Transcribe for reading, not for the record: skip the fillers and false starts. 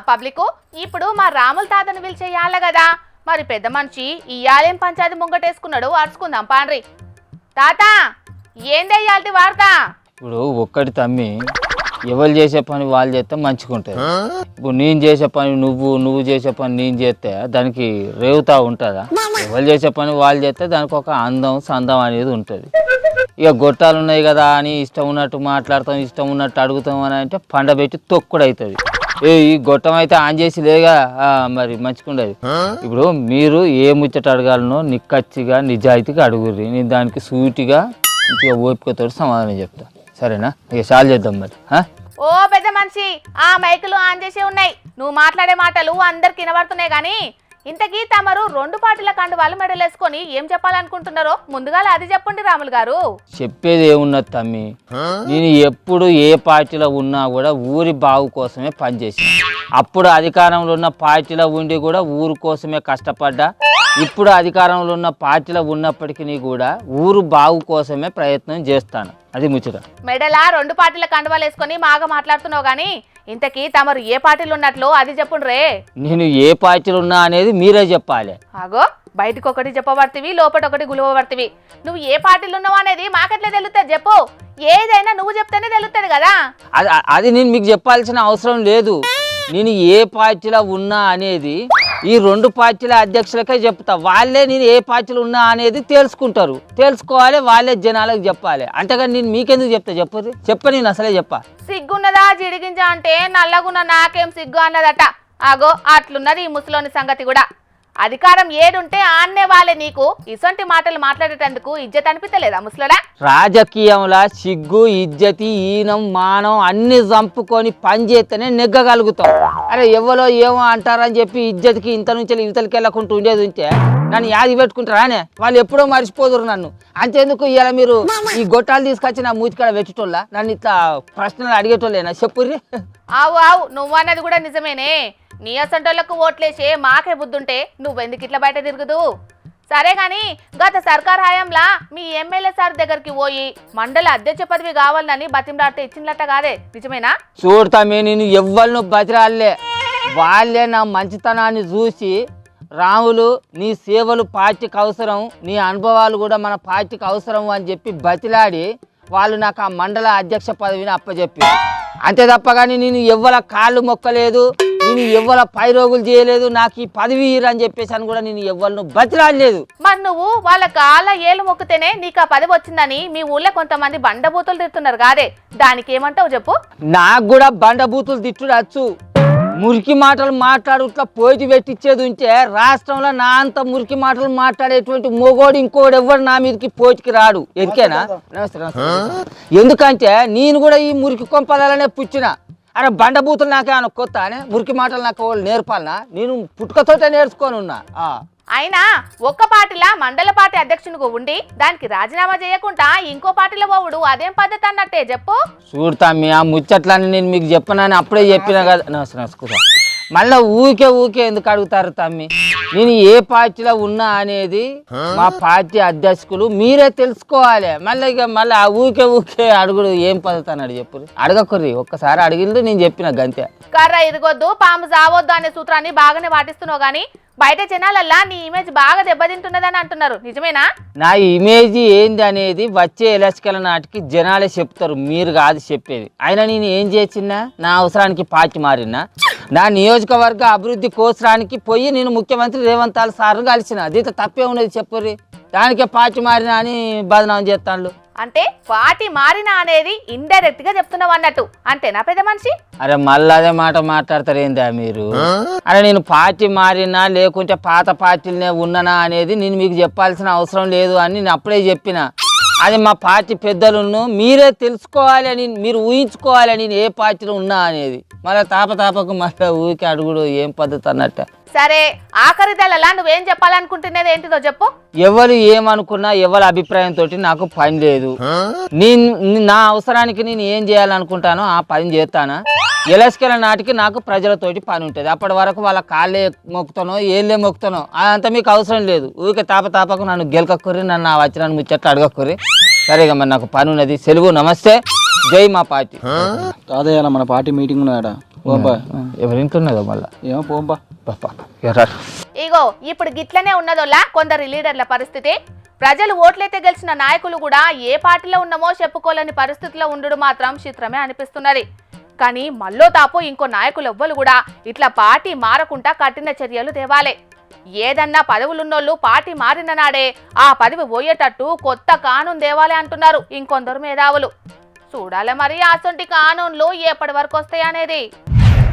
Public ఇప్పుడు మా రాముల తాతను పిలిచేయాల కదా మరి పెద్ద మనిషి ఇయాలేం పంచాయతీ ముంగటేసుకున్నాడు అరుచుకుందాం పాండ్రి తాత ఏందయ్యాల్టి వార్త ఇప్పుడు ఒక్కటి తమ్మి ఎవరు చేసే పని వాళ్ళు చేస్తే మంచిగా ఉంటుంది. ఇప్పుడు నేను చేసే పని నువ్వు చేసే పని నేను చేస్తే దానికి రేవుతా ఉంటుందా? ఎవరు చేసే పని వాళ్ళు చేస్తే దానికి ఒక అందం సందం అనేది ఉంటుంది. ఇక గొట్టాలు ఉన్నాయి కదా అని ఇష్టం ఉన్నట్టు మాట్లాడతాం, ఇష్టం ఉన్నట్టు అడుగుతాం అని అంటే పండబెట్టి తొక్కుడు అవుతుంది. ఈ గొట్టం అయితే ఆన్ చేసి లేగా మరి మంచిగా ఉండదు. ఇప్పుడు మీరు ఏ ముచ్చట అడగాలనో నిక్కచ్చిగా నిజాయితీగా అడుగుర్రి, నేను దానికి సూటిగా మంచిగా ఓపికతో సమాధానం చెప్తా. సరేనా? ఇక చాలు చేద్దాం మరి. ఓ పెద్ద మనిషి ఆ మైకులు ఆన్ చేసి ఉన్నాయి, నువ్వు మాట్లాడే మాటలు అందరికి వినబడుతున్నాయి కానీ ఇంతకీ తమరు రెండు పార్టీల కండువాలు మెడలేసుకొని ఏం చెప్పాలనుకుంటున్నారో ముందుగా అది చెప్పండి రాములు గారు. చెప్పేది ఏమున్నది తమ్మి, నేను ఎప్పుడు ఏ పార్టీలో ఉన్నా కూడా ఊరి బాగు కోసమే పనిచేసి, అప్పుడు అధికారంలో ఉన్న పార్టీలో ఉండి కూడా ఊరు కోసమే కష్టపడ్డా, ఇప్పుడు అధికారంలో ఉన్న పార్టీలో ఉన్నప్పటికీ కూడా ఊరు బాగు కోసమే ప్రయత్నం చేస్తాను. అది ముచ్చట. మెడలా రెండు పార్టీల కండువాలు వేసుకొని మాగా మాట్లాడుతున్నావు గానీ ఇంతకీ తమరు ఏ పార్టీలు ఉన్నట్లు అది చెప్పుండ్రే. నేను ఏ పార్టీలు ఉన్నా అనేది మీరే చెప్పాలి. ఆగో బయటకు ఒకటి చెప్పబడుతుంది, లోపల ఒకటి గులవబడుతుంది. నువ్వు ఏ పార్టీలు ఉన్నావు అనేది మాకెట్లే తెలుస్తుంది చెప్పు. ఏదైనా నువ్వు చెప్తేనే తెలుస్తుంది కదా. అది నేను మీకు చెప్పాల్సిన అవసరం లేదు. నేను ఏ పార్టీలో ఉన్నా అనేది ఈ రెండు పార్టీల అధ్యక్షులకే చెప్తా. వాళ్ళే నేను ఏ పార్టీలో ఉన్నా అనేది తెలుసుకుంటారు, తెలుసుకోవాలి, వాళ్ళే జనాలకు చెప్పాలి. అంతేగాని నేను మీకెందుకు చెప్తా? చెప్ప నేను అసలే చెప్పా. సిగ్గున్నదా జిడిగింజ అంటే నల్లగున్న నాకేం సిగ్గు అన్నదట. ఆగో అట్లున్నది ఈ ముసలోని సంగతి కూడా. అధికారం ఏడుంటే ఆన్నే వాళ్ళే నీకు ఇసొంటి మాటలు మాట్లాడేటందుకు ఇజ్జత్ అనిపించలేదా ముసలడా? రాజకీయంలో సిగ్గు ఇజ్జతి ఈనం మానం అన్ని చంపుకొని పని చేస్తేనే నెగ్గగలుగుతాం. అరే ఎవరో ఏమో అంటారని చెప్పి ఇజ్జతికి ఇంత నుంచి ఇవతలకి వెళ్ళకుండా ఉండేది ఉంటే నన్ను యాది పెట్టుకుంటారానే? వాళ్ళు ఎప్పుడో మర్చిపోదురు నన్ను. అంతేందుకు ఇలా మీరు ఈ గొట్టాలు తీసుకొచ్చి నా మూతికాడ పెట్టేటోళ్ళ, నన్ను ఇట్లా ప్రశ్నలు అడిగేటోళ్ళేనా? చెప్పుర్రి. ఆవు నువ్వన్నది కూడా నిజమేనే. నీ అసంటోళ్లకు ఓట్లేసే మాకే బుద్ధుంటే నువ్వెందుకు ఇట్లా బయట తిరుగుదు? సరే గాని గత సర్కార్ హయాంలా మీ ఎమ్మెల్యే సార్ దగ్గరికి పోయి మండల అధ్యక్ష పదవి కావాలని బతిమలాడితే ఇచ్చినట్ట కాదే, నిజమేనా? చూడతామే, నేను ఎవ్వరిను బతిరాలే. వాళ్ళే నా మంచితనాన్ని చూసి రాములు నీ సేవలు పార్టీకి అవసరం, నీ అనుభవాలు కూడా మన పార్టీకి అవసరం అని చెప్పి బతిలాడి వాళ్ళు నాకు ఆ మండల అధ్యక్ష పదవిని అప్పచెప్పి, అంతే తప్ప కానీ నేను ఎవ్వల కాళ్ళు మొక్కలేదు, నేను ఎవ్వల పైరోగులు చేయలేదు, నాకు ఈ పదవి అని చెప్పేసి అని కూడా నేను ఎవ్వలను బతిలాడలేదు. మరి నువ్వు వాళ్ళ కాళ్ళ ఏలు మొక్కితేనే నీకు ఆ పదవి వచ్చిందని మీ ఊళ్ళో కొంతమంది బండబూతులు తిడుతున్నారు కాదే, దానికి ఏమంటావు చెప్పు? నాకు కూడా బండబూతులు తిట్టుడు వచ్చు. మురికి మాటలు మాట్లాడు ఇట్లా పోటీ పెట్టించేది ఉంటే రాష్ట్రంలో నా అంత మురికి మాటలు మాట్లాడేటువంటి మొగోడు ఇంకోడు ఎవ్వరు నా మీదకి పోటీకి రాడు. ఎందుకేనా? ఎందుకంటే నేను కూడా ఈ మురికి కొంపదాలనే పుచ్చిన. అరే బండబూతులు నాకేమన్నా కొత్త అనే మురికి మాటలు నాకు వాళ్ళు నేర్పాలనా? నేను పుట్టుకతోటే నేర్చుకొని ఉన్నా. అయినా ఒక్క పార్టీలా మండల పార్టీ అధ్యక్షునిగా ఉండి దానికి రాజీనామా చేయకుండా ఇంకో పార్టీలో పోవుడు అదేం పద్ధతి అన్నట్టే చెప్పు. చూడతామ్మి, ఆ ముచ్చట్లని నేను మీకు చెప్పనని అప్పుడే చెప్పినా కదా. మళ్ళీ ఊకే ఎందుకు అడుగుతారు తమ్మి? నేను ఏ పార్టీలో ఉన్నా అనేది మా పార్టీ అధ్యక్షులు మీరే తెలుసుకోవాలి. మళ్ళీ ఆ ఊకే అడుగుడు ఏం పద్ధతి అన్నాడు చెప్పు. అడగకుర్రి, ఒక్కసారి అడిగిండు నేను చెప్పిన గంతే. కర్ర ఇరగొద్దు పాము జావొద్దు అనే సూత్రాన్ని బాగానే పాటిస్తున్నావు గానీ బయట జనాలల్లా నీ ఇమేజ్ బాగా దెబ్బతింటున్నదని అంటున్నారు, నిజమేనా? నా ఇమేజ్ ఏంది అనేది వచ్చే ఎలక్షన్ల నాటికి జనాలే చెప్తారు, మీరు కాదు చెప్పేది. అయినా నేను ఏం చేసినా నా అవసరానికి పార్టీ మారినా, నా నియోజకవర్గ అభివృద్ధి కోసరానికి పోయి నేను ముఖ్యమంత్రి రేవంత్ సార్ కలిసిన, దీంతో తప్పే ఉన్నది చెప్పుర్రి. దానికే పార్టీ మారినా అని బదనామం చేస్తాను. అంటే పార్టీ మారినా అనేది ఇండైరెక్ట్ గా చెప్తున్నావు అన్నట్టు, అంతేనా పెద్ద మనిషి? అరే మళ్ళీ అదే మాట మాట్లాడతారు ఏందా మీరు? అరే నేను పార్టీ మారినా లేకుంటే పాత పార్టీలనే ఉన్నానా అనేది నేను మీకు చెప్పాల్సిన అవసరం లేదు అని నేను అప్పుడే చెప్పిన. అది మా పార్టీ పెద్దలను మీరే తెలుసుకోవాలి అని, మీరు ఊహించుకోవాలి నేను ఏ పార్టీలో ఉన్నా అనేది. మళ్ళీ తాపకు మళ్ళీ ఊరికి అడుగుడు ఏం పద్ధతి అన్నట్ట. సరే ఆఖరి దళలా నువ్వేం చెప్పాలనుకుంటున్నది ఏంటిదో చెప్పు. ఎవరు ఏమనుకున్నా ఎవరి అభిప్రాయంతో నాకు పని లేదు. నా అవసరానికి నేను ఏం చేయాలనుకుంటానో ఆ పని చేస్తానా. ఎలక్షన్ నాటికి నాకు ప్రజలతోటి పని ఉంటుంది. అప్పటి వరకు వాళ్ళ కాళ్ళే మొక్కుతానో ఏళ్ళే మొక్కుతానో అదంతా మీకు అవసరం లేదు. ఊరికే తాపకు నన్ను గెలకక్కుర్రి, నన్ను వచ్చిన ముచ్చట్లు అడగక్కుర్రి. సరేగా మరి నాకు పని ఉన్నది, సెలవు, నమస్తే, జై మా పార్టీ. కాదయ్యాల మన పార్టీ మీటింగ్ ఉన్నాయట, ఎవరింట్లో ఉన్నదో మళ్ళా ఏమో పోంబా. ఇగో ఇప్పుడు గిట్లనే ఉన్నదోలా కొందరు లీడర్ల పరిస్థితి. ప్రజలు ఓట్లయితే గెలిచిన నాయకులు కూడా ఏ పార్టీలో ఉన్నామో చెప్పుకోలేని పరిస్థితిలో ఉండడం మాత్రం చిత్రమే అనిపిస్తున్నది. కానీ మల్లో తాపు ఇంకో నాయకులు ఎవ్వరు కూడా ఇట్లా పార్టీ మారకుండా కఠిన చర్యలు తేవాలే. ఏదన్నా పదవులున్నోళ్ళు పార్టీ మారిన నాడే ఆ పదవి పోయేటట్టు కొత్త కానూన్ తేవాలే అంటున్నారు ఇంకొందరు మేధావులు. చూడాలి మరి అసొంటి కానూన్లు ఎప్పటి వరకు వస్తాయనేది.